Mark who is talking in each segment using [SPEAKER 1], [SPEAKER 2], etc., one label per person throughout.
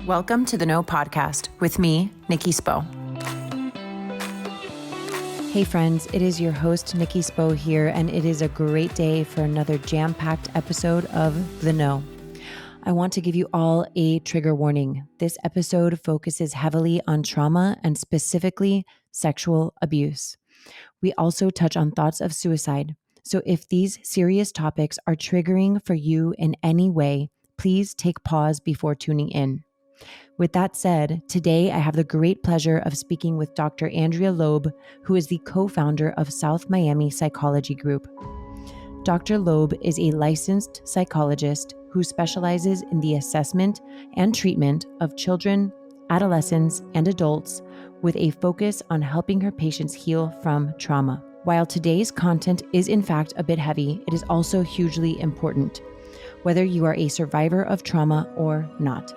[SPEAKER 1] Welcome to the No Podcast with me, Nikki Spo. Hey friends, it is your host, Nikki Spo here, and it is a great day for another jam-packed episode of The No. I want to give you all a trigger warning. This episode focuses heavily on trauma and specifically sexual abuse. We also touch on thoughts of suicide. So if these serious topics are triggering for you in any way, please take pause before tuning in. With that said, today I have the great pleasure of speaking with Dr. Andrea Loeb, who is the co-founder of South Miami Psychology Group. Dr. Loeb is a licensed psychologist who specializes in the assessment and treatment of children, adolescents, and adults with a focus on helping her patients heal from trauma. While today's content is in fact a bit heavy, it is also hugely important, whether you are a survivor of trauma or not.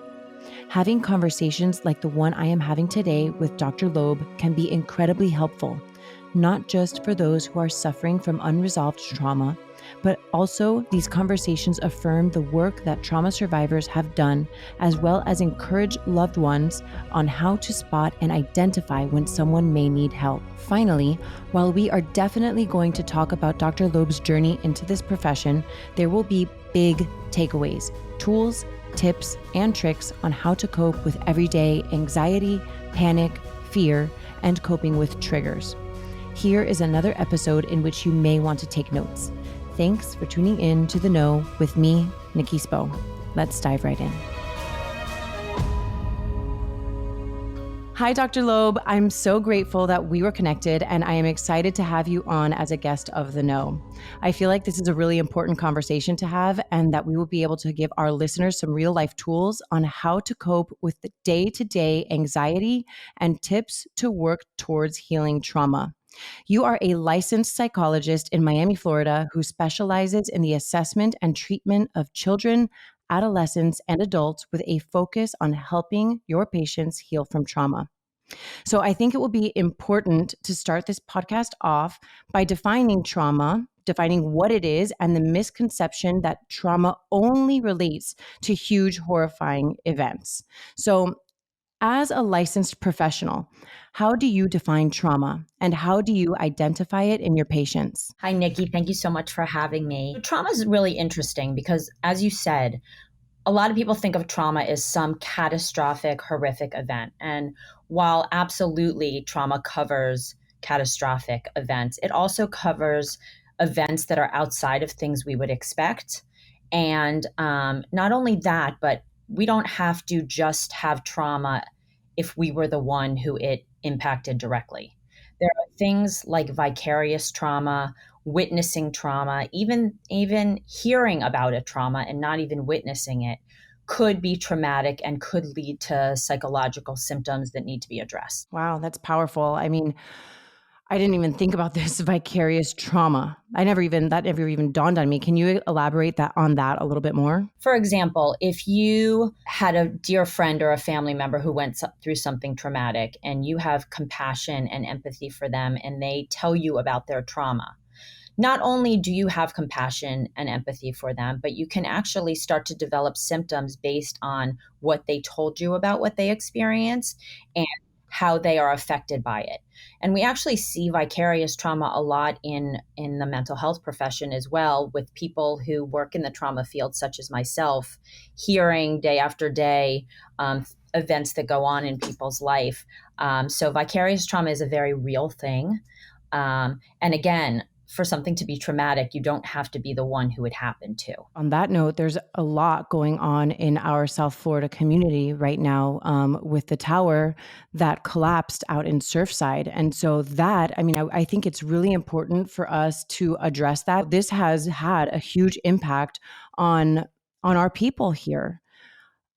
[SPEAKER 1] Having conversations like the one I am having today with Dr. Loeb can be incredibly helpful, not just for those who are suffering from unresolved trauma, but also these conversations affirm the work that trauma survivors have done, as well as encourage loved ones on how to spot and identify when someone may need help. Finally, while we are definitely going to talk about Dr. Loeb's journey into this profession, there will be big takeaways, tools, tips, and tricks on how to cope with everyday anxiety, panic, fear, and coping with triggers. Here is another episode in which you may want to take notes. Thanks for tuning in to The No with me, Nikki Spo. Let's dive right in. Hi, Dr. Loeb. I'm so grateful that we were connected, and I am excited to have you on as a guest of The No. I feel like this is a really important conversation to have, and that we will be able to give our listeners some real-life tools on how to cope with the day-to-day anxiety and tips to work towards healing trauma. You are a licensed psychologist in Miami, Florida, who specializes in the assessment and treatment of children, adolescents, and adults with a focus on helping your patients heal from trauma. So I think it will be important to start this podcast off by defining trauma, defining what it is, and the misconception that trauma only relates to huge, horrifying events. So as a licensed professional, how do you define trauma and how do you identify it in your patients?
[SPEAKER 2] Hi, Nikki. Thank you so much for having me. Trauma is really interesting because, as you said, a lot of people think of trauma as some catastrophic, horrific event. And while absolutely trauma covers catastrophic events, it also covers events that are outside of things we would expect. And not only that, but we don't have to just have trauma if we were the one who it impacted directly. There are things like vicarious trauma, witnessing trauma, even hearing about a trauma and not even witnessing it could be traumatic and could lead to psychological symptoms that need to be addressed.
[SPEAKER 1] Wow, that's powerful. I mean, I didn't even think about this vicarious trauma. That never even dawned on me. Can you elaborate on that a little bit more?
[SPEAKER 2] For example, if you had a dear friend or a family member who went through something traumatic and you have compassion and empathy for them and they tell you about their trauma, not only do you have compassion and empathy for them, but you can actually start to develop symptoms based on what they told you about what they experienced and how they are affected by it. And we actually see vicarious trauma a lot in the mental health profession as well, with people who work in the trauma field, such as myself, hearing day after day events that go on in people's life. So vicarious trauma is a very real thing. And again, for something to be traumatic, you don't have to be the one who it happened to.
[SPEAKER 1] On that note, there's a lot going on in our South Florida community right now with the tower that collapsed out in Surfside. And so that, I think it's really important for us to address that. This has had a huge impact on our people here.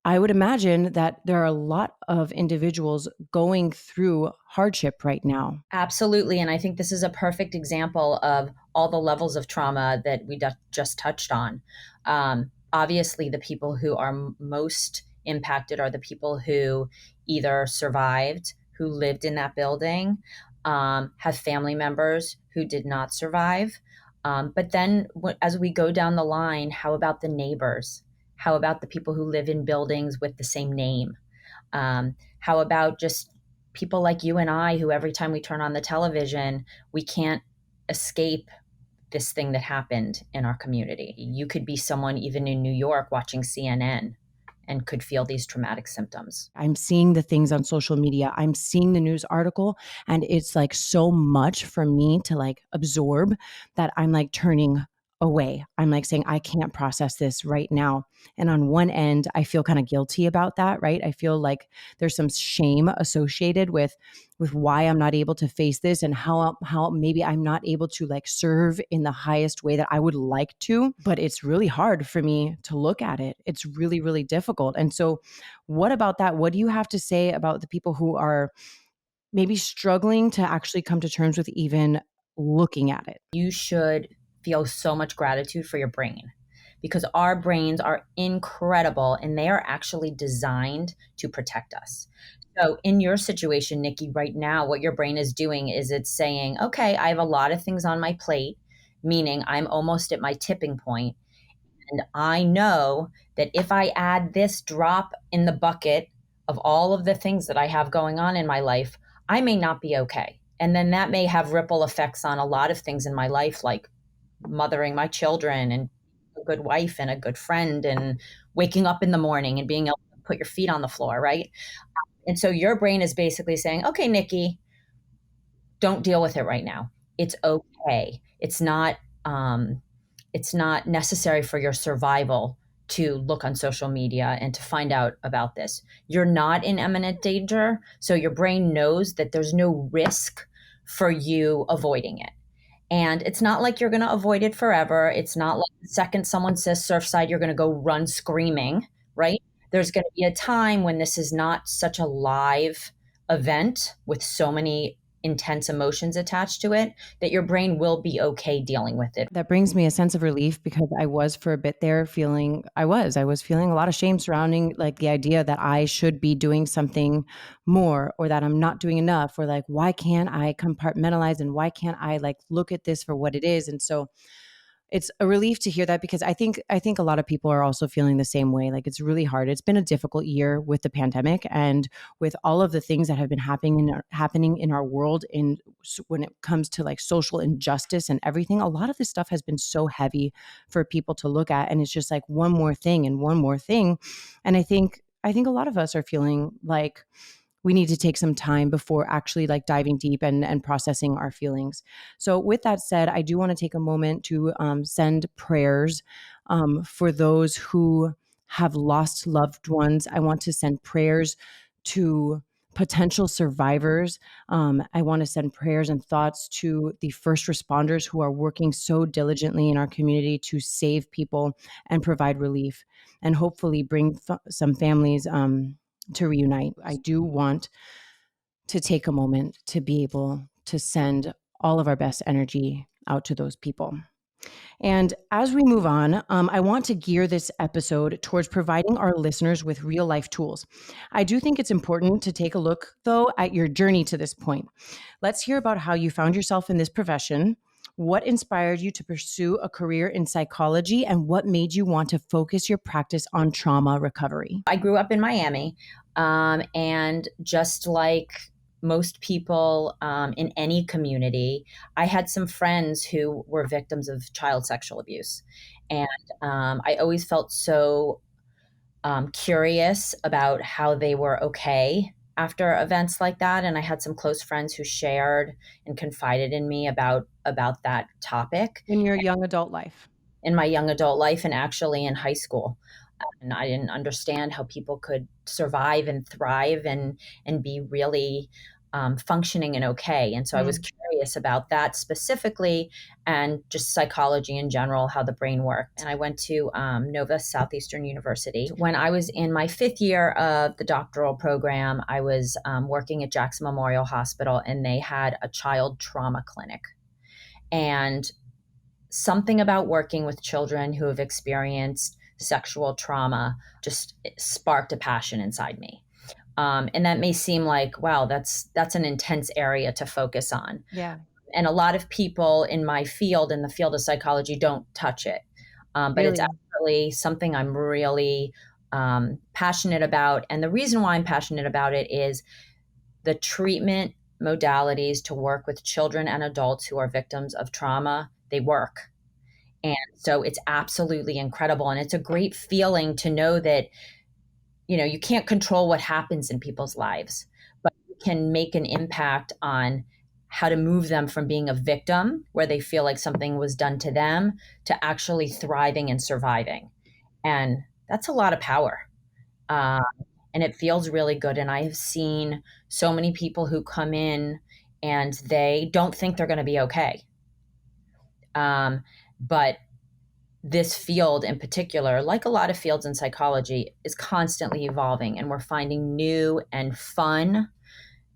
[SPEAKER 1] I would imagine that there are a lot of individuals going through hardship right now.
[SPEAKER 2] Absolutely. And I think this is a perfect example of all the levels of trauma that we just touched on. Obviously, the people who are most impacted are the people who either survived, who lived in that building, have family members who did not survive. But then as we go down the line, how about the neighbors? How about the people who live in buildings with the same name? How about just people like you and I, who every time we turn on the television, we can't escape this thing that happened in our community. You could be someone even in New York watching CNN and could feel these traumatic symptoms.
[SPEAKER 1] I'm seeing the things on social media. I'm seeing the news article, and it's like so much for me to like absorb that I'm like turning away. I'm like saying, I can't process this right now. And on one end, I feel kind of guilty about that, right? I feel like there's some shame associated with why I'm not able to face this, and how maybe I'm not able to like serve in the highest way that I would like to. But it's really hard for me to look at it. It's really, really difficult. And so what about that? What do you have to say about the people who are maybe struggling to actually come to terms with even looking at it?
[SPEAKER 2] You should feel so much gratitude for your brain, because our brains are incredible and they are actually designed to protect us. So, in your situation, Nikki, right now, what your brain is doing is it's saying, okay, I have a lot of things on my plate, meaning I'm almost at my tipping point. And I know that if I add this drop in the bucket of all of the things that I have going on in my life, I may not be okay. And then that may have ripple effects on a lot of things in my life, like mothering my children and a good wife and a good friend and waking up in the morning and being able to put your feet on the floor, right? And so your brain is basically saying, okay, Nikki, don't deal with it right now. It's okay. It's not necessary for your survival to look on social media and to find out about this. You're not in imminent danger, so your brain knows that there's no risk for you avoiding it. And it's not like you're going to avoid it forever. It's not like the second someone says Surfside, you're going to go run screaming, right? There's going to be a time when this is not such a live event with so many intense emotions attached to it that your brain will be okay dealing with it.
[SPEAKER 1] That brings me a sense of relief, because I was for a bit there feeling I was feeling a lot of shame surrounding like the idea that I should be doing something more, or that I'm not doing enough, or like why can't I compartmentalize, and why can't I like look at this for what it is. And so it's a relief to hear that, because I think a lot of people are also feeling the same way. Like it's really hard. It's been a difficult year with the pandemic, and with all of the things that have been happening in our world in when it comes to like social injustice and everything. A lot of this stuff has been so heavy for people to look at, and it's just like one more thing and one more thing. And I think a lot of us are feeling like we need to take some time before actually like diving deep and processing our feelings. So with that said, I do want to take a moment to send prayers for those who have lost loved ones. I want to send prayers to potential survivors. I want to send prayers and thoughts to the first responders who are working so diligently in our community to save people and provide relief, and hopefully bring some families to reunite. I do want to take a moment to be able to send all of our best energy out to those people. And as we move on, I want to gear this episode towards providing our listeners with real life tools. I do think it's important to take a look, though, at your journey to this point. Let's hear about how you found yourself in this profession, what inspired you to pursue a career in psychology, and what made you want to focus your practice on trauma recovery.
[SPEAKER 2] I grew up in Miami, and just like most people in any community, I had some friends who were victims of child sexual abuse. And I always felt so curious about how they were okay after events like that. And I had some close friends who shared and confided in me about that topic
[SPEAKER 1] In your young adult life.
[SPEAKER 2] in my young adult life and actually in high school. And I didn't understand how people could survive and thrive and be really functioning and okay. And so I was curious about that specifically, and just psychology in general, how the brain worked. And I went to Nova Southeastern University. When I was in my 5th year of the doctoral program, I was working at Jackson Memorial Hospital, and they had a child trauma clinic. And something about working with children who have experienced sexual trauma just sparked a passion inside me. And that may seem like, wow, that's an intense area to focus on.
[SPEAKER 1] Yeah.
[SPEAKER 2] And a lot of people in my field, in the field of psychology, don't touch it. But it's
[SPEAKER 1] Really?
[SPEAKER 2] actually something I'm really passionate about. And the reason why I'm passionate about it is the treatment modalities to work with children and adults who are victims of trauma, they work. And so it's absolutely incredible. And it's a great feeling to know that, you can't control what happens in people's lives, but you can make an impact on how to move them from being a victim where they feel like something was done to them to actually thriving and surviving. And that's a lot of power. Um, and it feels really good. And I have seen so many people who come in and they don't think they're going to be okay. But this field in particular, like a lot of fields in psychology, is constantly evolving, and we're finding new and fun,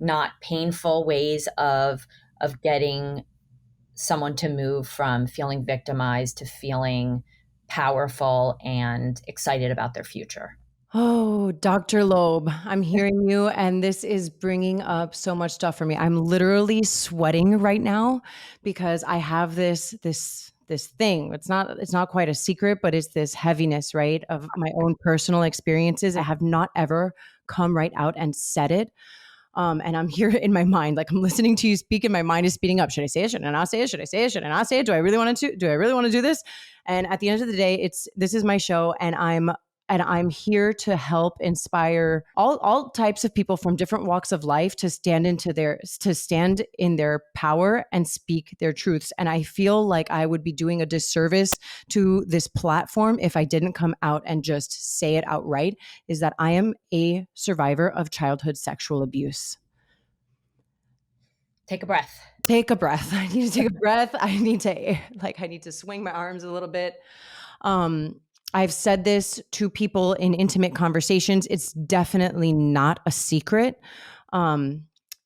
[SPEAKER 2] not painful ways of getting someone to move from feeling victimized to feeling powerful and excited about their future.
[SPEAKER 1] Oh, Dr. Loeb, I'm hearing you, and this is bringing up so much stuff for me. I'm literally sweating right now because I have this thing. It's not quite a secret, but it's this heaviness, right, of my own personal experiences. I have not ever come right out and said it. And I'm here in my mind, like I'm listening to you speak, and my mind is speeding up. Should I say it? Should I not say it? Should I say it? Should I not say it? Do I really want to? Do I really want to do this? And at the end of the day, this is my show, and I'm here to help inspire all types of people from different walks of life to stand in their power and speak their truths. And I feel like I would be doing a disservice to this platform if I didn't come out and just say it outright, is that I am a survivor of childhood sexual abuse.
[SPEAKER 2] Take a breath.
[SPEAKER 1] Take a breath. I need to take a breath. I need to swing my arms a little bit. I've said this to people in intimate conversations. It's definitely not a secret.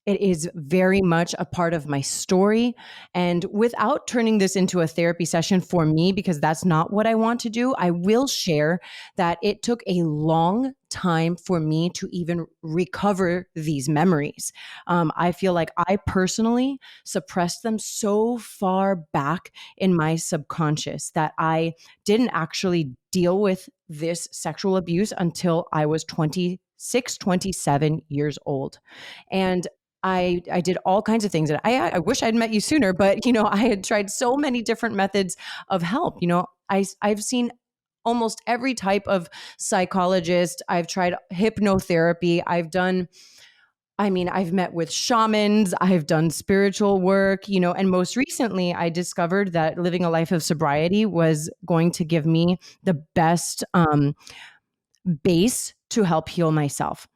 [SPEAKER 1] It is very much a part of my story. And without turning this into a therapy session for me, because that's not what I want to do, I will share that it took a long time for me to even recover these memories. I feel like I personally suppressed them so far back in my subconscious that I didn't actually deal with this sexual abuse until I was 26, 27 years old. And I did all kinds of things, and I wish I'd met you sooner, but I had tried so many different methods of help. I've seen almost every type of psychologist. I've tried hypnotherapy. I've met with shamans. I've done spiritual work, and most recently I discovered that living a life of sobriety was going to give me the best base to help heal myself.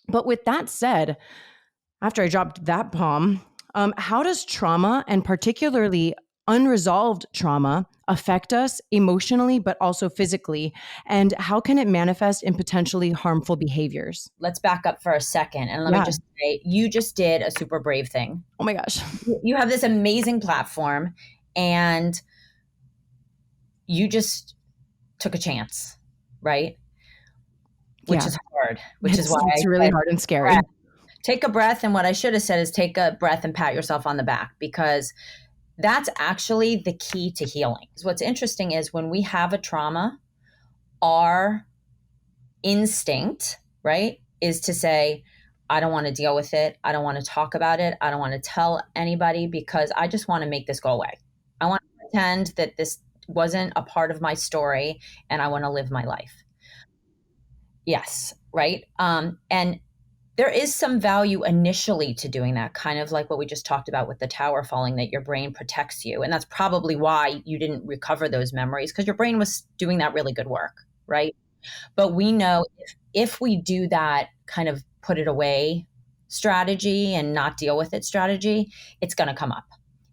[SPEAKER 1] But with that said, after I dropped that bomb, how does trauma, and particularly unresolved trauma, affect us emotionally, but also physically? And how can it manifest in potentially harmful behaviors?
[SPEAKER 2] Let's back up for a second. And let me just say, you just did a super brave thing.
[SPEAKER 1] Oh my gosh.
[SPEAKER 2] You have this amazing platform, and you just took a chance, right? Which is hard, is why
[SPEAKER 1] it's really hard and scary.
[SPEAKER 2] Take a breath. And what I should have said is take a breath and pat yourself on the back, because that's actually the key to healing. What's interesting is when we have a trauma, our instinct, right, is to say, I don't want to deal with it. I don't want to talk about it. I don't want to tell anybody, because I just want to make this go away. I want to pretend that this wasn't a part of my story, and I want to live my life. Yes, right? And there is some value initially to doing that, kind of like what we just talked about with the tower falling, that your brain protects you. And that's probably why you didn't recover those memories, because your brain was doing that really good work, right? But we know if we do that kind of put it away strategy and not deal with it strategy, it's going to come up.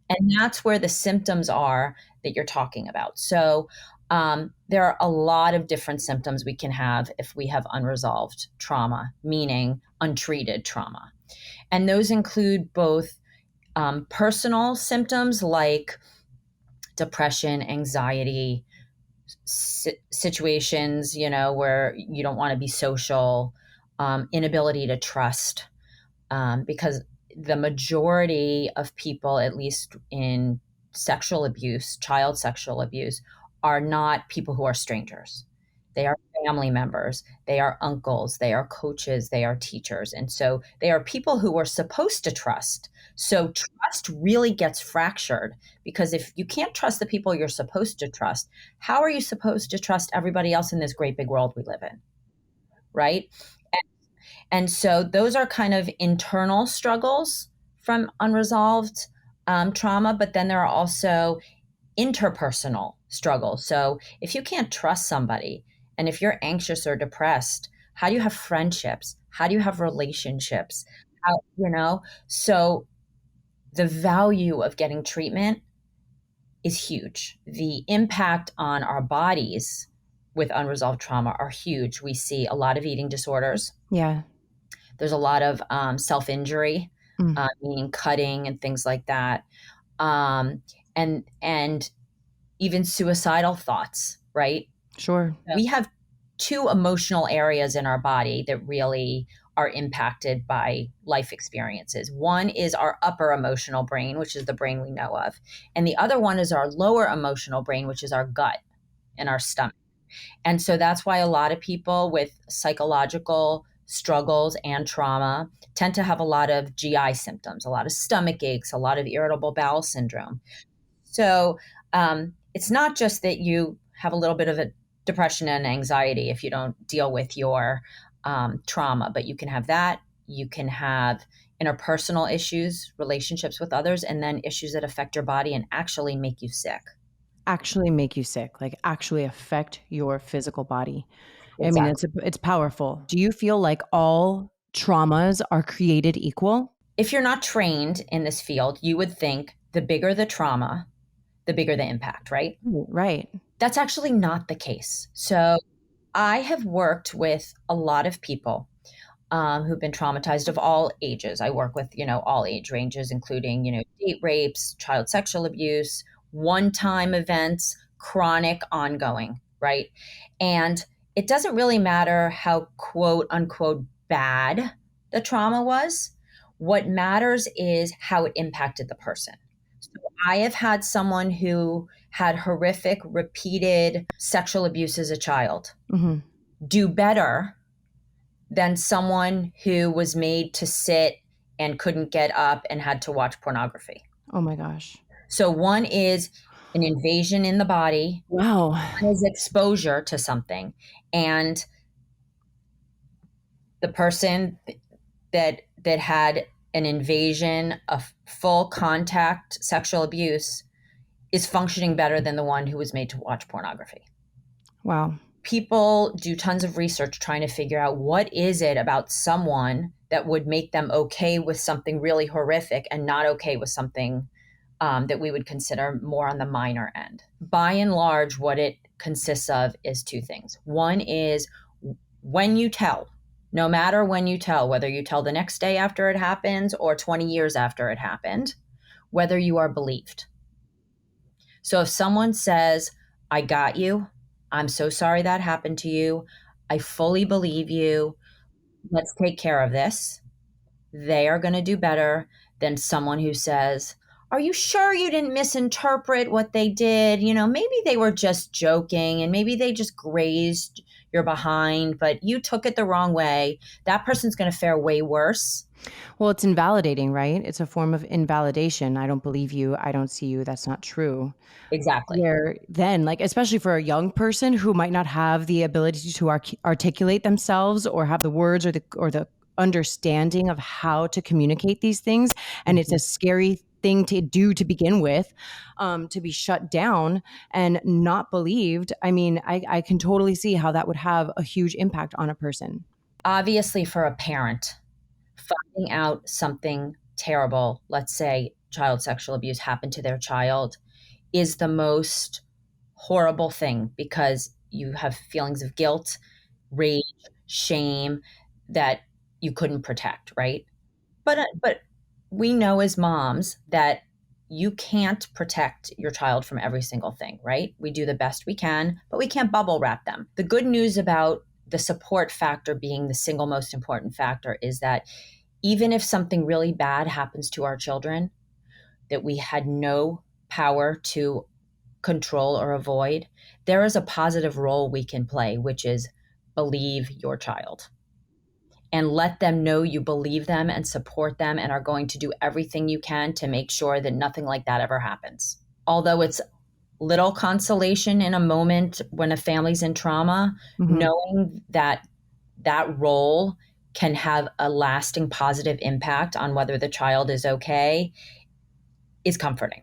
[SPEAKER 2] And that's where the symptoms are that you're talking about. So there are a lot of different symptoms we can have if we have unresolved trauma, meaning untreated trauma. And those include both personal symptoms like depression, anxiety, situations, where you don't want to be social, inability to trust, because the majority of people, at least in sexual abuse, child sexual abuse, are not people who are strangers. They are family members, they are uncles, they are coaches, they are teachers. And so they are people who we're supposed to trust. So trust really gets fractured because if you can't trust the people you're supposed to trust, how are you supposed to trust everybody else in this great big world we live in? Right. And so those are kind of internal struggles from unresolved trauma, but then there are also interpersonal struggles. So if you can't trust somebody and if you're anxious or depressed, how do you have friendships? How do you have relationships? So the value of getting treatment is huge. The impact on our bodies with unresolved trauma are huge. We see a lot of eating disorders.
[SPEAKER 1] Yeah.
[SPEAKER 2] There's a lot of self-injury,
[SPEAKER 1] Mm.
[SPEAKER 2] meaning cutting and things like that. And even suicidal thoughts, right?
[SPEAKER 1] Sure.
[SPEAKER 2] We have two emotional areas in our body that really are impacted by life experiences. One is our upper emotional brain, which is the brain we know of. And the other one is our lower emotional brain, which is our gut and our stomach. And so that's why a lot of people with psychological struggles and trauma tend to have a lot of GI symptoms, a lot of stomach aches, a lot of irritable bowel syndrome. So it's not just that you have a little bit of a depression and anxiety if you don't deal with your trauma, but you can have that. You can have interpersonal issues, relationships with others, and then issues that affect your body and actually make you sick.
[SPEAKER 1] Actually make you sick, like actually affect your physical body. I mean,
[SPEAKER 2] Exactly.
[SPEAKER 1] it's powerful. Do you feel like all traumas are created equal?
[SPEAKER 2] If you're not trained in this field, you would think the bigger the trauma, the bigger the impact, right?
[SPEAKER 1] Right.
[SPEAKER 2] That's actually not the case. So I have worked with a lot of people who've been traumatized of all ages. I work with, all age ranges, including, date rapes, child sexual abuse, one-time events, chronic, ongoing, right? And it doesn't really matter how quote unquote bad the trauma was. What matters is how it impacted the person. So I have had someone who had horrific, repeated sexual abuse as a child
[SPEAKER 1] Mm-hmm.
[SPEAKER 2] do better than someone who was made to sit and couldn't get up and had to watch pornography.
[SPEAKER 1] Oh my gosh.
[SPEAKER 2] So one is an invasion in the body,
[SPEAKER 1] Wow.
[SPEAKER 2] one is exposure to something. And the person that had an invasion of full contact sexual abuse is functioning better than the one who was made to watch pornography.
[SPEAKER 1] Wow.
[SPEAKER 2] People do tons of research trying to figure out what is it about someone that would make them okay with something really horrific and not okay with something that we would consider more on the minor end. By and large, what it consists of is two things. One is when you tell, no matter when you tell, whether you tell the next day after it happens or 20 years after it happened, whether you are believed. So if someone says, I got you, I'm so sorry that happened to you, I fully believe you, let's take care of this, they are going to do better than someone who says, are you sure you didn't misinterpret what they did? Maybe they were just joking and maybe they just grazed your behind, but you took it the wrong way. That person's going to fare way worse.
[SPEAKER 1] Well, it's invalidating, right? It's a form of invalidation. I don't believe you. I don't see you. That's not true.
[SPEAKER 2] Exactly.
[SPEAKER 1] Where then, like, especially for a young person who might not have the ability to articulate themselves or have the words or the understanding of how to communicate these things, and it's a scary thing to do to begin with, to be shut down and not believed. I mean, I can totally see how that would have a huge impact on a person.
[SPEAKER 2] Obviously, for a parent, finding out something terrible, let's say child sexual abuse happened to their child, is the most horrible thing because you have feelings of guilt, rage, shame that you couldn't protect, right? But we know as moms that you can't protect your child from every single thing, right? We do the best we can, but we can't bubble wrap them. The good news about the support factor being the single most important factor is that even if something really bad happens to our children that we had no power to control or avoid, there is a positive role we can play, which is believe your child and let them know you believe them and support them and are going to do everything you can to make sure that nothing like that ever happens. Although it's little consolation in a moment when a family's in trauma, knowing that that role can have a lasting positive impact on whether the child is okay is comforting.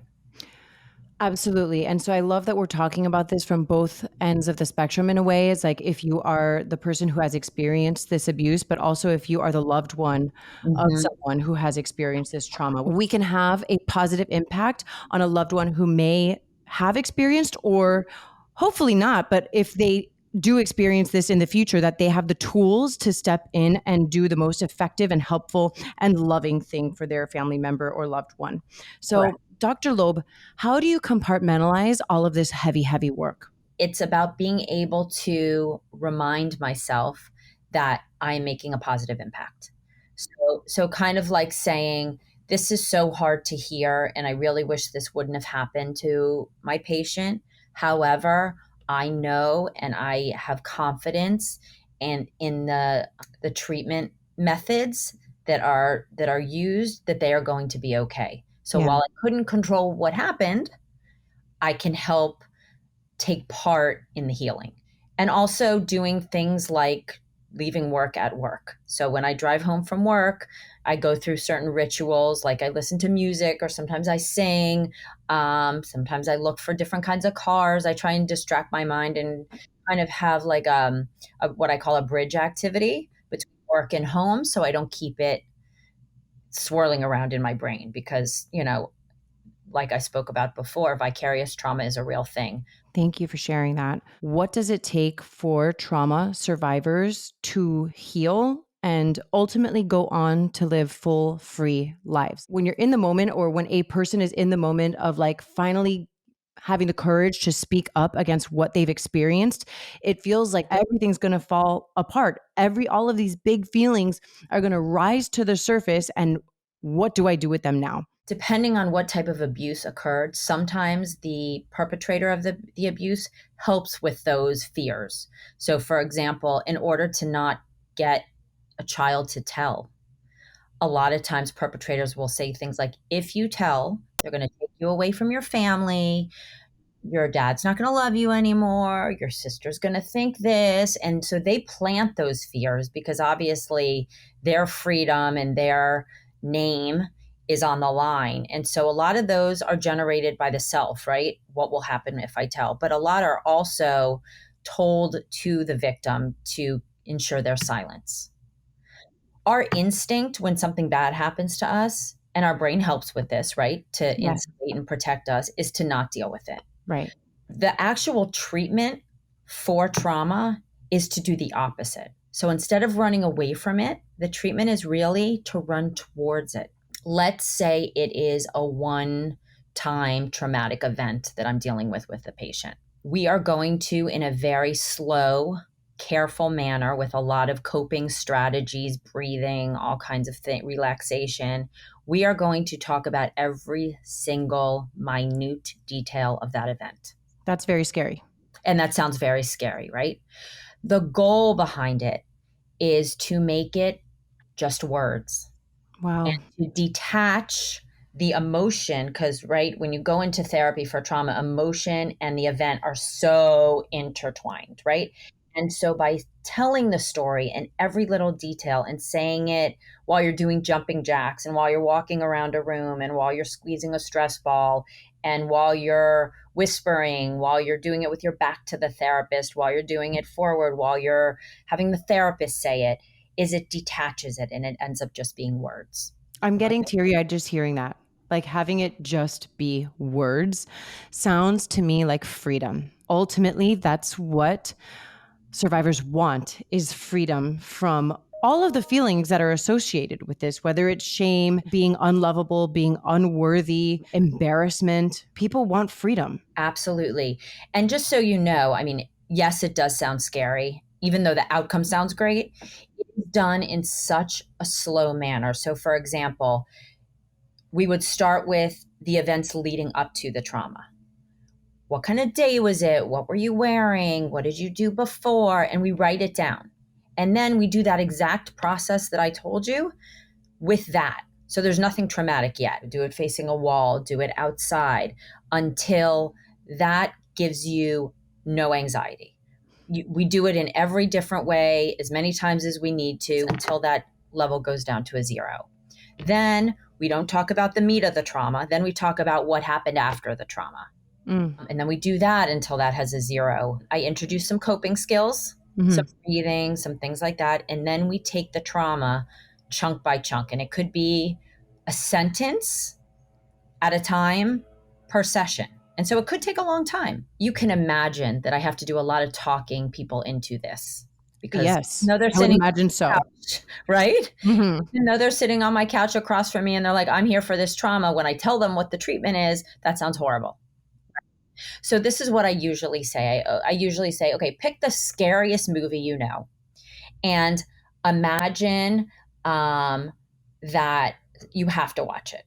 [SPEAKER 1] Absolutely. And so I love that we're talking about this from both ends of the spectrum in a way. It's like if you are the person who has experienced this abuse, but also if you are the loved one of someone who has experienced this trauma, we can have a positive impact on a loved one who may have experienced or hopefully not, but if they do experience this in the future, that they have the tools to step in and do the most effective and helpful and loving thing for their family member or loved one. So,
[SPEAKER 2] Correct.
[SPEAKER 1] Dr. Loeb, how do you compartmentalize all of this heavy, heavy work?
[SPEAKER 2] It's about being able to remind myself that I'm making a positive impact. So kind of like saying, this is so hard to hear, and I really wish this wouldn't have happened to my patient. However, I know and I have confidence and in the treatment methods that are used, that they are going to be okay. So
[SPEAKER 1] Yeah.
[SPEAKER 2] while I couldn't control what happened, I can help take part in the healing. And also doing things like leaving work at work. So when I drive home from work, I go through certain rituals, like I listen to music, or sometimes I sing. Sometimes I look for different kinds of cars. I try and distract my mind and kind of have like what I call a bridge activity between work and home, so I don't keep it swirling around in my brain, because, like I spoke about before, vicarious trauma is a real thing.
[SPEAKER 1] Thank you for sharing that. What does it take for trauma survivors to heal and ultimately go on to live full, free lives? When you're in the moment, or when a person is in the moment of like finally having the courage to speak up against what they've experienced, it feels like everything's going to fall apart. All of these big feelings are going to rise to the surface, and what do I do with them now?
[SPEAKER 2] Depending on what type of abuse occurred, sometimes the perpetrator of the abuse helps with those fears. So, for example, in order to not get a child to tell, a lot of times perpetrators will say things like, if you tell, they're going to take you away from your family. Your dad's not going to love you anymore. Your sister's going to think this. And so they plant those fears because obviously their freedom and their name is on the line. And so a lot of those are generated by the self, right? What will happen if I tell? But a lot are also told to the victim to ensure their silence. Our instinct when something bad happens to us, and our brain helps with this, right? To insulate and protect us, is to not deal with it.
[SPEAKER 1] Right.
[SPEAKER 2] The actual treatment for trauma is to do the opposite. So instead of running away from it, the treatment is really to run towards it. Let's say it is a one-time traumatic event that I'm dealing with the patient. We are going to, in a very slow, careful manner, with a lot of coping strategies, breathing, all kinds of relaxation, we are going to talk about every single minute detail of that event.
[SPEAKER 1] That's very scary.
[SPEAKER 2] And that sounds very scary, right? The goal behind it is to make it just words.
[SPEAKER 1] Wow.
[SPEAKER 2] And to detach the emotion, because, right, when you go into therapy for trauma, emotion and the event are so intertwined, right? And so by telling the story and every little detail and saying it while you're doing jumping jacks and while you're walking around a room and while you're squeezing a stress ball and while you're whispering, while you're doing it with your back to the therapist, while you're doing it forward, while you're having the therapist say it, it detaches it and it ends up just being words.
[SPEAKER 1] I'm getting teary-eyed just hearing that. Like having it just be words sounds to me like freedom. Ultimately, that's what survivors want, is freedom from all of the feelings that are associated with this, whether it's shame, being unlovable, being unworthy, embarrassment. People want freedom.
[SPEAKER 2] Absolutely. And just so you know, I mean, yes, it does sound scary, even though the outcome sounds great. It's done in such a slow manner. So, for example, we would start with the events leading up to the trauma. what kind of day was it? What were you wearing? What did you do before? And we write it down. And then we do that exact process that I told you with that. So there's nothing traumatic yet. Do it facing a wall, do it outside until that gives you no anxiety. We do it in every different way as many times as we need to until that level goes down to a 0. Then we don't talk about the meat of the trauma. Then we talk about what happened after the trauma. And then we do that until that has a 0. I introduce some coping skills, some breathing, some things like that. And then we take the trauma chunk by chunk. And it could be a sentence at a time per session. And so it could take a long time. You can imagine that I have to do a lot of talking people into this because
[SPEAKER 1] yes,
[SPEAKER 2] they're
[SPEAKER 1] I would
[SPEAKER 2] sitting
[SPEAKER 1] imagine so.
[SPEAKER 2] couch, right? They're sitting on my couch across from me and they're like, I'm here for this trauma. When I tell them what the treatment is, that sounds horrible. So this is what I usually say. I usually say, okay, pick the scariest movie you know and imagine that you have to watch it.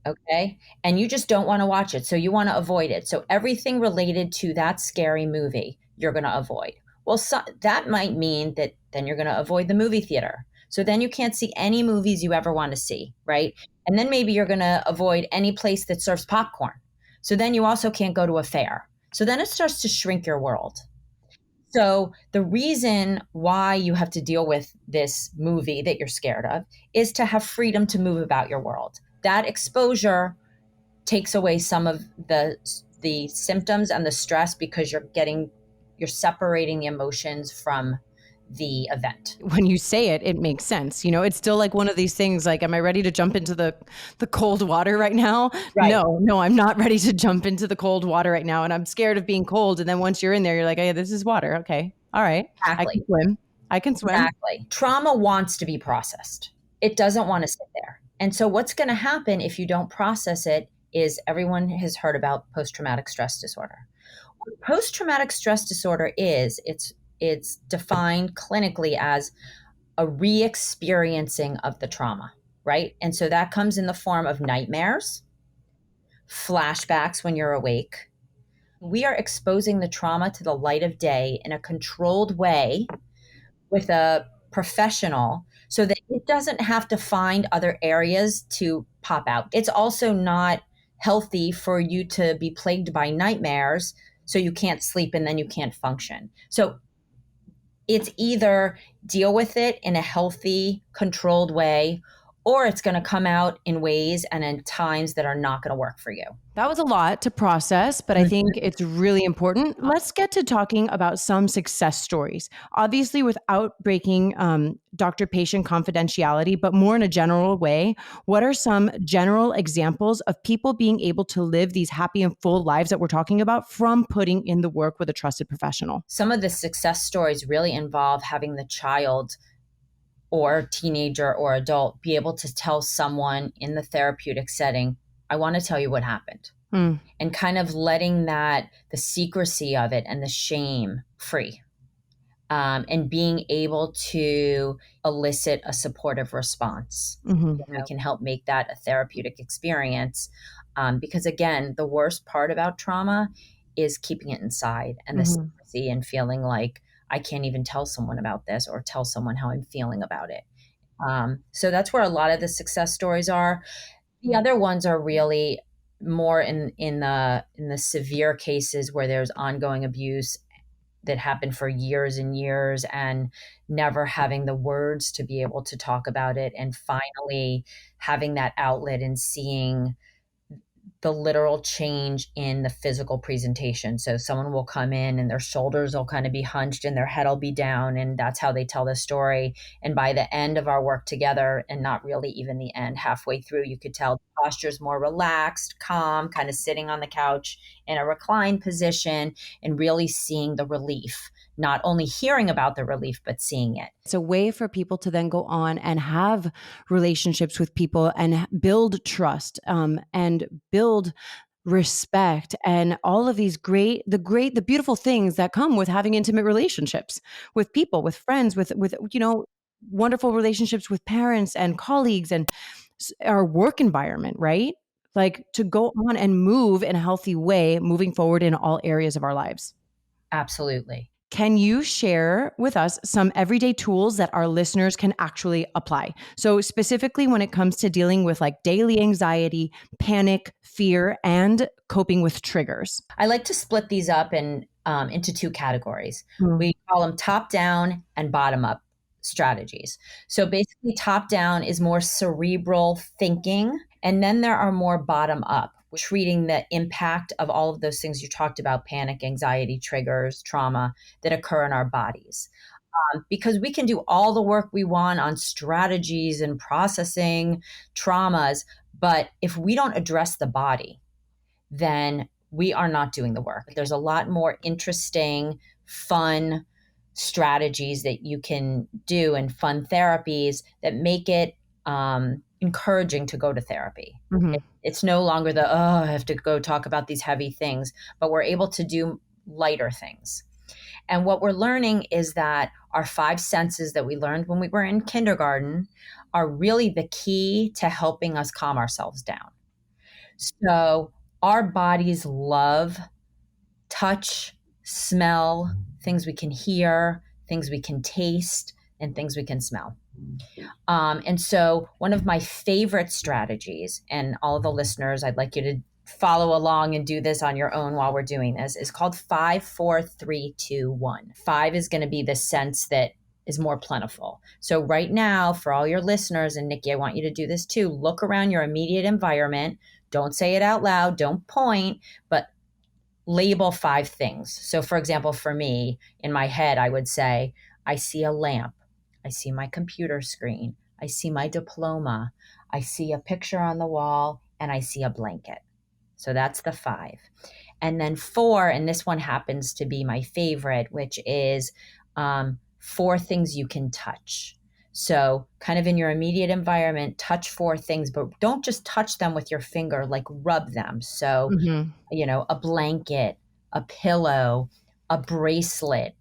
[SPEAKER 2] Okay. And you just don't want to watch it. So you want to avoid it. So everything related to that scary movie, you're going to avoid. Well, that might mean that then you're going to avoid the movie theater. So then you can't see any movies you ever want to see. Right. And then maybe you're going to avoid any place that serves popcorn. So then you also can't go to a fair. So then it starts to shrink your world. So the reason why you have to deal with this movie that you're scared of is to have freedom to move about your world. That exposure takes away some of the symptoms and the stress because you're separating the emotions from the event.
[SPEAKER 1] When you say it, it makes sense. You know, it's still like one of these things like, am I ready to jump into the cold water right now?
[SPEAKER 2] Right.
[SPEAKER 1] No, I'm not ready to jump into the cold water right now. And I'm scared of being cold. And then once you're in there, you're like, hey, this is water. Okay. All right.
[SPEAKER 2] Exactly.
[SPEAKER 1] I can swim.
[SPEAKER 2] Exactly. Trauma wants to be processed. It doesn't want to sit there. And so what's going to happen if you don't process it is everyone has heard about post-traumatic stress disorder. What post-traumatic stress disorder is, it's defined clinically as a re-experiencing of the trauma, right? And so that comes in the form of nightmares, flashbacks when you're awake. We are exposing the trauma to the light of day in a controlled way with a professional so that it doesn't have to find other areas to pop out. It's also not healthy for you to be plagued by nightmares so you can't sleep and then you can't function. So it's either deal with it in a healthy, controlled way, or it's going to come out in ways and in times that are not going to work for you.
[SPEAKER 1] That was a lot to process, but I think it's really important. Let's get to talking about some success stories. Obviously, without breaking doctor-patient confidentiality, but more in a general way, what are some general examples of people being able to live these happy and full lives that we're talking about from putting in the work with a trusted professional?
[SPEAKER 2] Some of the success stories really involve having the child or teenager or adult be able to tell someone in the therapeutic setting, I want to tell you what happened. And kind of letting the secrecy of it and the shame free. And being able to elicit a supportive response. We can help make that a therapeutic experience. Because again, the worst part about trauma is keeping it inside and the secrecy and feeling like I can't even tell someone about this or tell someone how I'm feeling about it. So that's where a lot of the success stories are. The other ones are really more in the severe cases where there's ongoing abuse that happened for years and years and never having the words to be able to talk about it and finally having that outlet and seeing the literal change in the physical presentation. So someone will come in and their shoulders will kind of be hunched and their head will be down, and that's how they tell the story. And by the end of our work together, and not really even the end, halfway through, you could tell the posture's more relaxed, calm, kind of sitting on the couch in a reclined position and really seeing the relief. Not only hearing about the relief, but seeing it.
[SPEAKER 1] It's a way for people to then go on and have relationships with people and build trust and build respect and all of these the beautiful things that come with having intimate relationships with people, with friends, with wonderful relationships with parents and colleagues and our work environment, right? like to go on and move in a healthy way, moving forward in all areas of our lives.
[SPEAKER 2] Absolutely.
[SPEAKER 1] Can you share with us some everyday tools that our listeners can actually apply? So, specifically when it comes to dealing with like daily anxiety, panic, fear, and coping with triggers.
[SPEAKER 2] I like to split these up into two categories.
[SPEAKER 1] Mm.
[SPEAKER 2] We call them top down and bottom up strategies. So basically, top down is more cerebral thinking, and then there are more bottom up, treating the impact of all of those things you talked about: panic, anxiety, triggers, trauma that occur in our bodies. Because we can do all the work we want on strategies and processing traumas, but if we don't address the body, then we are not doing the work. There's a lot more interesting, fun strategies that you can do and fun therapies that make it encouraging to go to therapy.
[SPEAKER 1] Mm-hmm.
[SPEAKER 2] It's no longer the, oh, I have to go talk about these heavy things, but we're able to do lighter things. And what we're learning is that our five senses that we learned when we were in kindergarten are really the key to helping us calm ourselves down. So our bodies love touch, smell, things we can hear, things we can taste, and things we can smell. And so one of my favorite strategies, and all of the listeners, I'd like you to follow along and do this on your own while we're doing this, is called 5, 4, 3, 2, 1. 5 is going to be the sense that is more plentiful. So right now, for all your listeners, and Nikki, I want you to do this too, look around your immediate environment. Don't say it out loud, don't point, but label 5 things. So for example, for me, in my head, I would say, I see a lamp, I see my computer screen, I see my diploma, I see a picture on the wall, and I see a blanket. So that's the 5. And then 4, and this one happens to be my favorite, which is 4 things you can touch. So kind of in your immediate environment, touch 4 things, but don't just touch them with your finger, like rub them. So, a blanket, a pillow, a bracelet,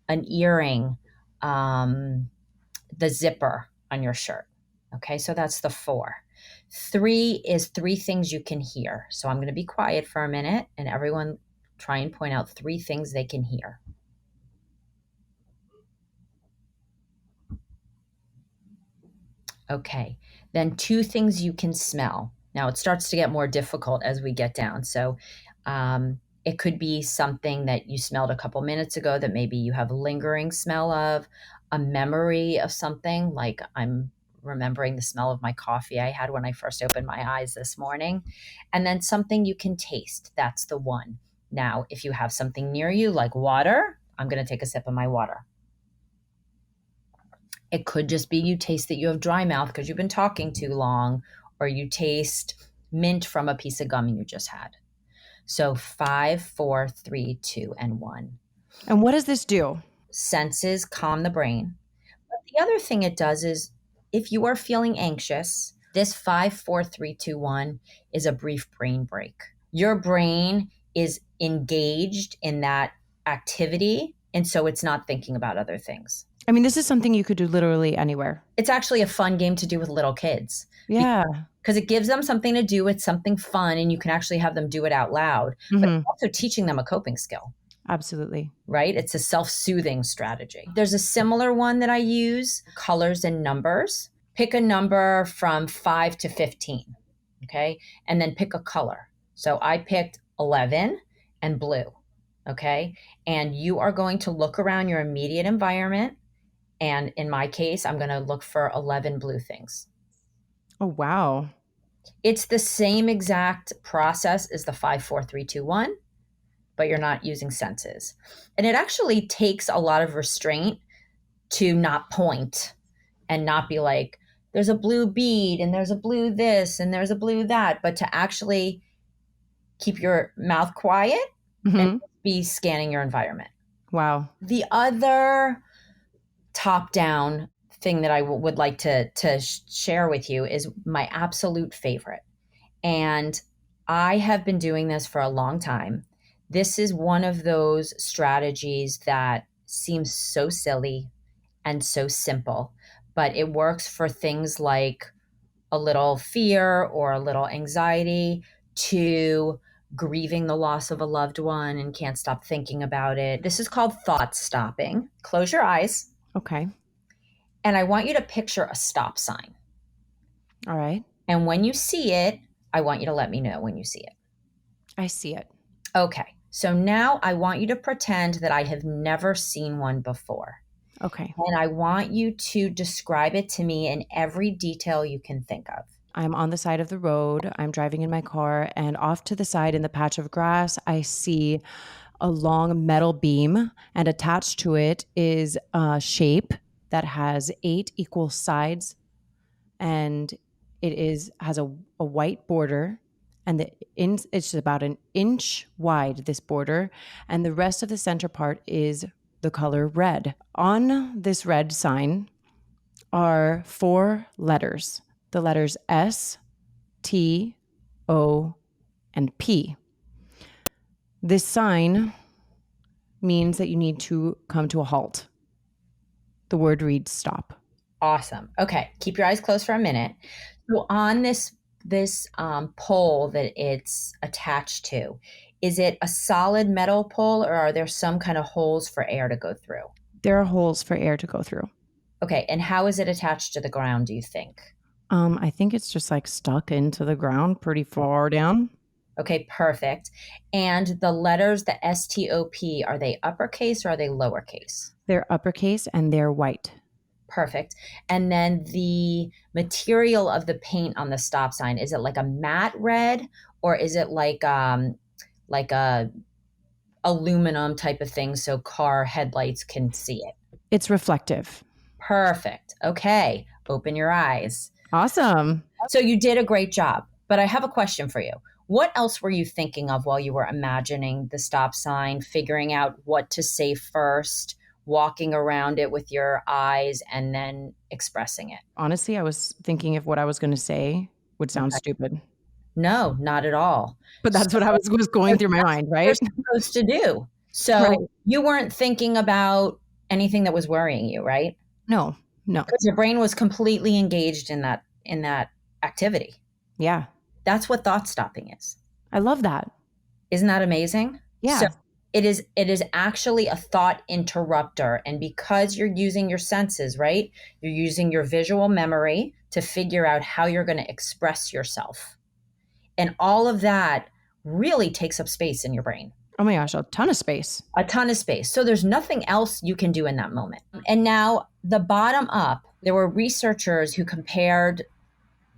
[SPEAKER 2] an earring, the zipper on your shirt. Okay, so that's the 4. 3 is 3 things you can hear. So I'm going to be quiet for a minute and everyone try and point out 3 things they can hear. Okay, then 2 things you can smell. Now it starts to get more difficult as we get down. So it could be something that you smelled a couple minutes ago that maybe you have a lingering smell of, a memory of something, like I'm remembering the smell of my coffee I had when I first opened my eyes this morning. And then something you can taste. That's the 1. Now, if you have something near you like water, I'm going to take a sip of my water. It could just be you taste that you have dry mouth because you've been talking too long, or you taste mint from a piece of gum you just had. So 5, 4, 3, 2, and 1.
[SPEAKER 1] And what does this do?
[SPEAKER 2] Senses calm the brain. But the other thing it does is if you are feeling anxious, this 5, 4, 3, 2, 1 is a brief brain break. Your brain is engaged in that activity, and so it's not thinking about other things.
[SPEAKER 1] I mean, this is something you could do literally anywhere.
[SPEAKER 2] It's actually a fun game to do with little kids.
[SPEAKER 1] Yeah.
[SPEAKER 2] Because it gives them something to do. It's something fun, and you can actually have them do it out loud. But it's also teaching them a coping skill.
[SPEAKER 1] Absolutely.
[SPEAKER 2] Right? It's a self-soothing strategy. There's a similar one that I use, colors and numbers. Pick a number from 5 to 15, okay? And then pick a color. So I picked 11 and blue, okay? And you are going to look around your immediate environment. And in my case, I'm going to look for 11 blue things.
[SPEAKER 1] Oh, wow.
[SPEAKER 2] It's the same exact process as the 5, 4, 3, 2, 1, but you're not using senses. And it actually takes a lot of restraint to not point and not be like, there's a blue bead and there's a blue this and there's a blue that, but to actually keep your mouth quiet and be scanning your environment.
[SPEAKER 1] Wow.
[SPEAKER 2] The other top-down thing that I would like to share with you is my absolute favorite. And I have been doing this for a long time. This is one of those strategies that seems so silly and so simple, but it works for things like a little fear or a little anxiety to grieving the loss of a loved one and can't stop thinking about it. This is called thought stopping. Close your eyes.
[SPEAKER 1] Okay.
[SPEAKER 2] And I want you to picture a stop sign.
[SPEAKER 1] All right.
[SPEAKER 2] And when you see it, I want you to let me know when you see it.
[SPEAKER 1] I see it.
[SPEAKER 2] Okay. So now I want you to pretend that I have never seen one before.
[SPEAKER 1] Okay.
[SPEAKER 2] And I want you to describe it to me in every detail you can think of.
[SPEAKER 1] I'm on the side of the road. I'm driving in my car, and off to the side in the patch of grass, I see a long metal beam, and attached to it is a shape that has 8 equal sides, and has a white border, and it's about an inch wide, this border, and the rest of the center part is the color red. On this red sign are 4 letters, the letters S, T, O, and P. This sign means that you need to come to a halt. The word reads stop.
[SPEAKER 2] Awesome. Okay. Keep your eyes closed for a minute. So on this pole that it's attached to, is it a solid metal pole or are there some kind of holes for air to go through?
[SPEAKER 1] There are holes for air to go through.
[SPEAKER 2] Okay. And how is it attached to the ground, do you think?
[SPEAKER 1] I think it's just like stuck into the ground pretty far down.
[SPEAKER 2] Okay, perfect. And the letters, the STOP, are they uppercase or are they lowercase?
[SPEAKER 1] They're uppercase and they're white.
[SPEAKER 2] Perfect. And then the material of the paint on the stop sign, is it like a matte red or is it like a aluminum type of thing so car headlights can see it?
[SPEAKER 1] It's reflective.
[SPEAKER 2] Perfect. Okay. Open your eyes.
[SPEAKER 1] Awesome.
[SPEAKER 2] So you did a great job, but I have a question for you. What else were you thinking of while you were imagining the stop sign, figuring out what to say first, walking around it with your eyes, and then expressing it?
[SPEAKER 1] Honestly, I was thinking if what I was going to say would sound stupid.
[SPEAKER 2] No, not at all.
[SPEAKER 1] But that's what I was going through my mind, right?
[SPEAKER 2] What you're supposed to do. So
[SPEAKER 1] Right.
[SPEAKER 2] you weren't thinking about anything that was worrying you, right?
[SPEAKER 1] No.
[SPEAKER 2] Because your brain was completely engaged in that activity.
[SPEAKER 1] Yeah.
[SPEAKER 2] That's what thought stopping is.
[SPEAKER 1] I love that.
[SPEAKER 2] Isn't that amazing?
[SPEAKER 1] Yeah.
[SPEAKER 2] So it is actually a thought interrupter. And because you're using your senses, right? You're using your visual memory to figure out how you're going to express yourself. And all of that really takes up space in your brain.
[SPEAKER 1] Oh my gosh, a ton of space.
[SPEAKER 2] A ton of space. So there's nothing else you can do in that moment. And now the bottom up, there were researchers who compared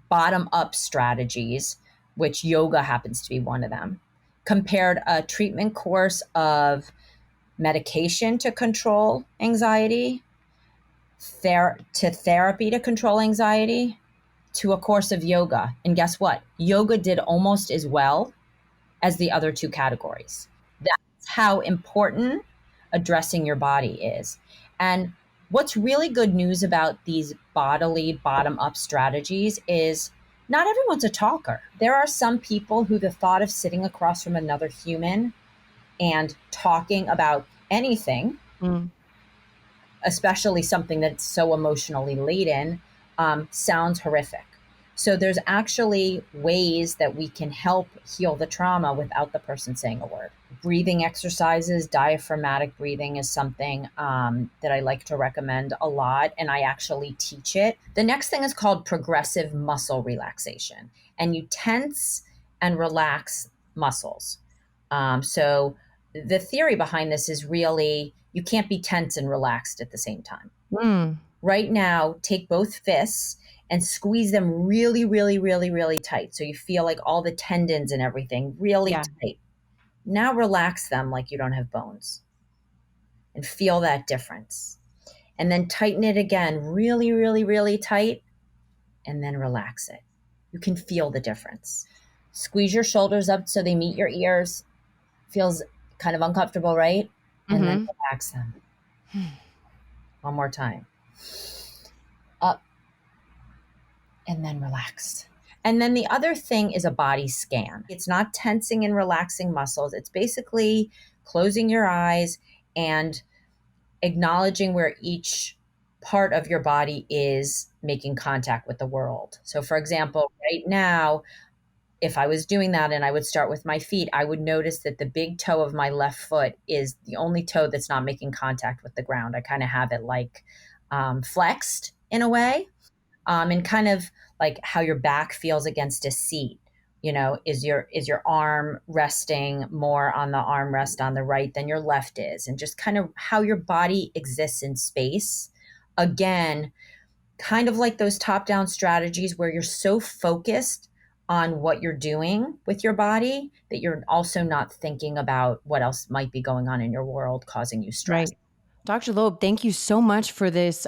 [SPEAKER 2] bottom up strategies, which yoga happens to be one of them, compared a treatment course of medication to control anxiety, to therapy to control anxiety, to a course of yoga. And guess what? Yoga did almost as well as the other 2 categories. That's how important addressing your body is. And what's really good news about these bodily bottom-up strategies is not everyone's a talker. There are some people who the thought of sitting across from another human and talking about anything, especially something that's so emotionally laden, sounds horrific. So there's actually ways that we can help heal the trauma without the person saying a word. Breathing exercises, diaphragmatic breathing is something that I like to recommend a lot, and I actually teach it. The next thing is called progressive muscle relaxation, and you tense and relax muscles. So the theory behind this is really you can't be tense and relaxed at the same time. Right now, take both fists and squeeze them really, really, really, really tight. So you feel like all the tendons and everything really tight. Now relax them like you don't have bones and feel that difference. And then tighten it again, really, really, really tight, and then relax it. You can feel the difference. Squeeze your shoulders up so they meet your ears. Feels kind of uncomfortable, right? And then relax them. One more time. Up. And then relax. And then the other thing is a body scan. It's not tensing and relaxing muscles. It's basically closing your eyes and acknowledging where each part of your body is making contact with the world. So for example, right now, if I was doing that and I would start with my feet, I would notice that the big toe of my left foot is the only toe that's not making contact with the ground. I kind of have it like flexed in a way, and kind of like how your back feels against a seat. Is your arm resting more on the armrest on the right than your left is, and just kind of how your body exists in space. Again, kind of like those top-down strategies where you're so focused on what you're doing with your body that you're also not thinking about what else might be going on in your world causing you stress.
[SPEAKER 1] Right. Dr. Loeb, thank you so much for these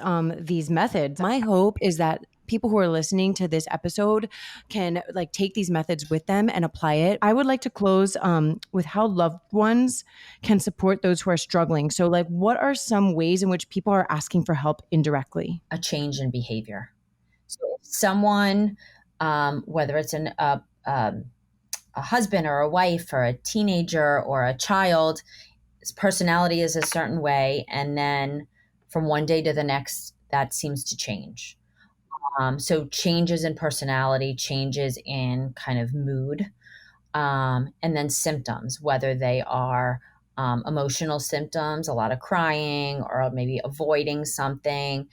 [SPEAKER 1] methods. My hope is that people who are listening to this episode can like take these methods with them and apply it. I would like to close with how loved ones can support those who are struggling. So like, what are some ways in which people are asking for help indirectly?
[SPEAKER 2] A change in behavior. So if someone, whether it's a husband or a wife or a teenager or a child, his personality is a certain way, and then from one day to the next, that seems to change. So changes in personality, changes in kind of mood, and then symptoms, whether they are emotional symptoms, a lot of crying, or maybe avoiding something,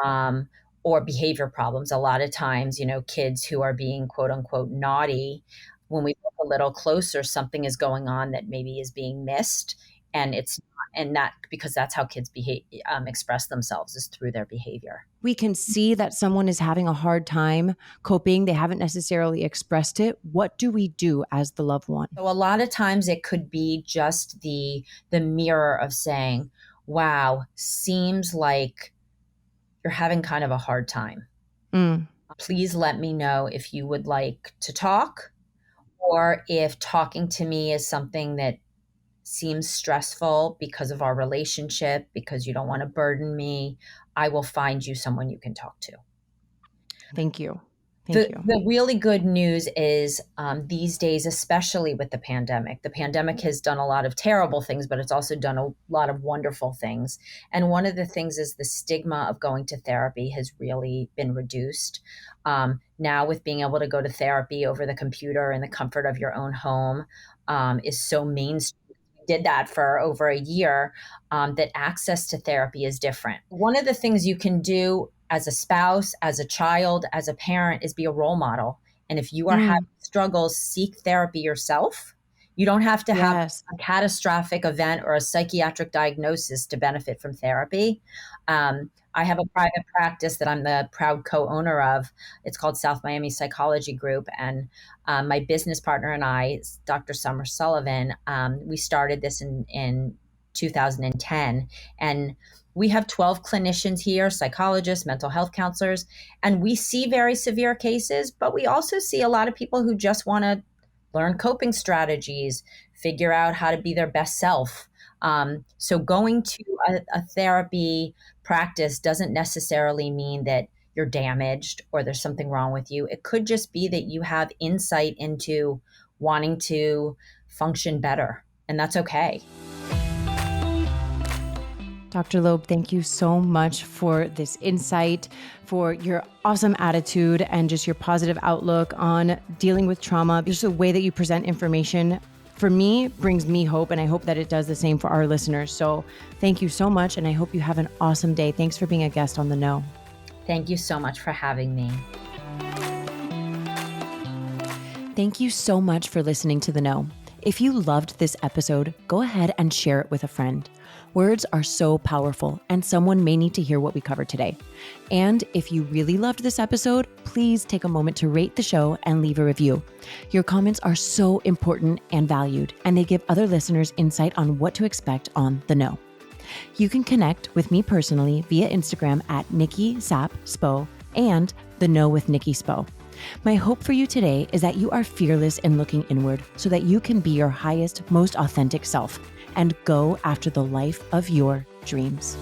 [SPEAKER 2] um, or behavior problems. A lot of times, kids who are being quote unquote naughty, when we look a little closer, something is going on that maybe is being missed. And it's not, and that because that's how kids behave, express themselves is through their behavior.
[SPEAKER 1] We can see that someone is having a hard time coping. They haven't necessarily expressed it. What do we do as the loved one?
[SPEAKER 2] So a lot of times it could be just the mirror of saying, wow, seems like you're having kind of a hard time. Please let me know if you would like to talk, or if talking to me is something that seems stressful because of our relationship, because you don't want to burden me. I will find you someone you can talk to.
[SPEAKER 1] Thank you.
[SPEAKER 2] The really good news is these days, especially with the pandemic has done a lot of terrible things, but it's also done a lot of wonderful things. And one of the things is the stigma of going to therapy has really been reduced. Now with being able to go to therapy over the computer in the comfort of your own home is so mainstream. Did that for over a year, that access to therapy is different. One of the things you can do as a spouse, as a child, as a parent is be a role model. And if you are having struggles, seek therapy yourself. You don't have to have a catastrophic event or a psychiatric diagnosis to benefit from therapy. I have a private practice that I'm the proud co-owner of. It's called South Miami Psychology Group. And my business partner and I, Dr. Summer Sullivan, we started this in 2010. And we have 12 clinicians here, psychologists, mental health counselors, and we see very severe cases, but we also see a lot of people who just want to learn coping strategies, figure out how to be their best self. So going to a therapy practice doesn't necessarily mean that you're damaged or there's something wrong with you. It could just be that you have insight into wanting to function better, and that's okay.
[SPEAKER 1] Dr. Loeb, thank you so much for this insight, for your awesome attitude and just your positive outlook on dealing with trauma. Just the way that you present information for me brings me hope, and I hope that it does the same for our listeners. So thank you so much, and I hope you have an awesome day. Thanks for being a guest on The Know.
[SPEAKER 2] Thank you so much for having me.
[SPEAKER 1] Thank you so much for listening to The Know. If you loved this episode, go ahead and share it with a friend. Words are so powerful, and someone may need to hear what we covered today. And if you really loved this episode, please take a moment to rate the show and leave a review. Your comments are so important and valued, and they give other listeners insight on what to expect on The Know. You can connect with me personally via Instagram at Nikki Sap Spo and The Know with Nikki Spo. My hope for you today is that you are fearless in looking inward so that you can be your highest, most authentic self and go after the life of your dreams.